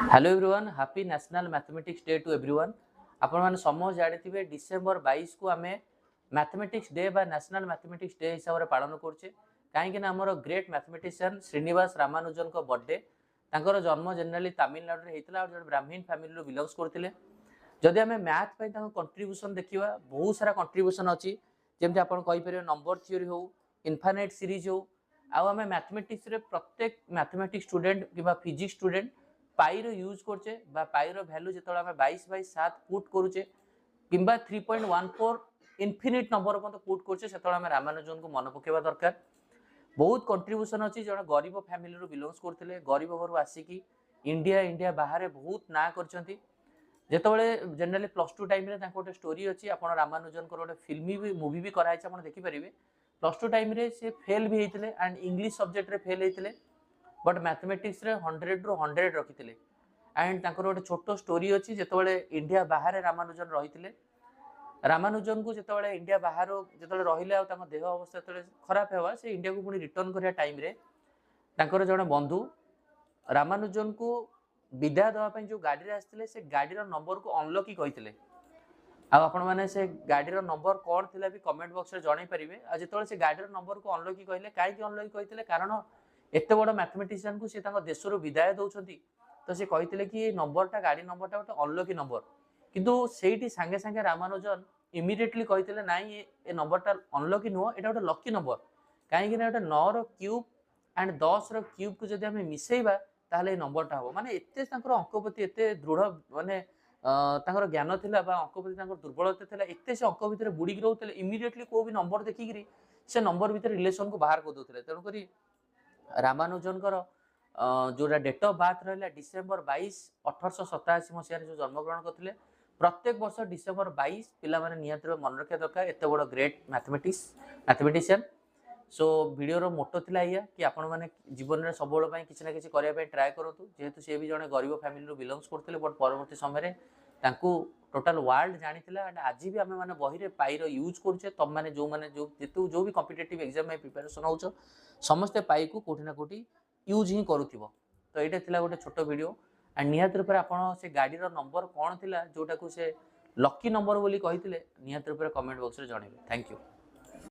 Hello everyone, happy national mathematics day to everyone. आपण माने समस्त जानिथिबे डिसेंबर 22 को आमे मैथमेटिक्स डे बा नेशनल मैथमेटिक्स डे हिसाब रे पालन करछे। काहे कि ना हमर ग्रेट मैथमेटिशियन श्रीनिवास रामानुजन को बर्थडे, तांकर जन्म जनरली तमिलनाडु रे हेतिला और ब्राह्मण फैमिली रो बिलोंग्स करथिले। जदि आमे मैथ पय तांको कंट्रीब्यूशन देखिबा, बहुत सारा कंट्रीब्यूशन अछि, जेमति आपण कहि परियो नंबर थ्योरी हो, इनफाइनाइट सीरीज हो। आ आमे मैथमेटिक्स रे प्रत्येक मैथमेटिक्स स्टूडेंट किबा फिजिक्स स्टूडेंट पाई रो यूज करछे बा पाई रो वैल्यू जेतोला हमें 22/7 पुट करूचे किंबा 3.14 इनफिनिट नंबर पर पुट करछे, सेतोला हमें रामानुजन को मन पकेबा दरकार। बहुत कंट्रीब्यूशन अछि, जण गरीब फैमिली रो बिलोंग्स करथिले, गरीब घर आसी की इंडिया बाहर बहुत ना करछंती। जेतोले जनरली +2 टाइम रे ताको स्टोरी अछि, आपण रामानुजन को फिल्मी भी मूवी भी कराय छै, आपण देखि परिबे। +2 टाइम रे से फेल भी हेतिले एंड इंग्लिश सब्जेक्ट रे फेल हेतिले, बट मैथमेटिक्स रे 100 रो 100 रखिथिले। एंड तांकर गोटे छोटो स्टोरी अछि, जेतोले इंडिया बाहर रामानुजन रहिथिले। रामानुजन को जेतोले इंडिया बाहर जेतोले रहिले आ तांको देह अवस्था जेतोले खराब हेबा, से इंडिया को पुनी रिटर्न करिया टाइम रे तांकर जणे बंधु रामानुजन को विदाय देवा पय जो गाडी रे आस्थिले, से गाडी रो नंबर को अनलॉकी कहिथिले। आ आपण माने से गाडी रो नंबर कोन थिला भी कमेंट बॉक्स रे जणाई परिबे। आ जेतोले से गाडी रो नंबर को अनलॉकी कहिले, काई कि अनलॉकी कहिथिले, कारण एते बड़ मैथमेटिशियन को से तांको देशरो विदाय दउछंती, तो से कहिथिले कि नंबरटा गाडी नंबरटा गोटे अनलॉकी नंबर। किंतु सेठी संगे संगे रामानुजन इमिडिएटली कहिथिले नाइ ए नंबरटा अनलॉकी नुहो, एटा गोटे लकी नंबर। काहे कि ना एटा 9 रो क्यूब एंड 10 रो क्यूब को जदि हमें मिसेइबा ताहले ए नंबरटा हो। माने एते तांकर अंकपति एते दृढ़, माने तांकर ज्ञान थिला बा अंकपति तांकर दुर्बलता थिला, एते से अंक भितर बुडी के रहउतले। इमिडिएटली को भी नंबर देखि गिरी से नंबर भितर रिलेशन को बाहर कर दउतले। तेनु करी रामानुजन जोटा डेट ऑफ बर्थ रहा डिसेंबर 22 1887 मसीह जो जन्मग्रहण करते, प्रत्येक वर्ष डिसेंबर 22 पिला माने निहाती मन रखा दरकार। एत बड़ ग्रेट मैथमेटिशियन। सो वीडियो रो मोटो थिला या कि आपण माने जीवन में सब किसी ना किसी करने ट्राए करूँ, जेहेतु सी भी जड़े गरीब फैमिली बिलोंग्स करते, बट परवर्ती समय टोटाल वर्ल्ड जानी एंड आज भी आम मैंने बही रे पाई रो यूज करुचे। तुम मैंने जो भी कॉम्पिटिटिव एग्जाम में प्रिपरेशन हो, समस्ते पाई को कोठी ना कोठी यूज ही करूथिबो। तो ये थिला गोटे छोटो वीडियो एंड निहाती रूप आपण से गाड़ी रो नंबर कौन थिला जोटा को से लकी नंबर बोली कहिथिले, निहाती रूप कमेंट बॉक्स रे जणाइबे। Thank you.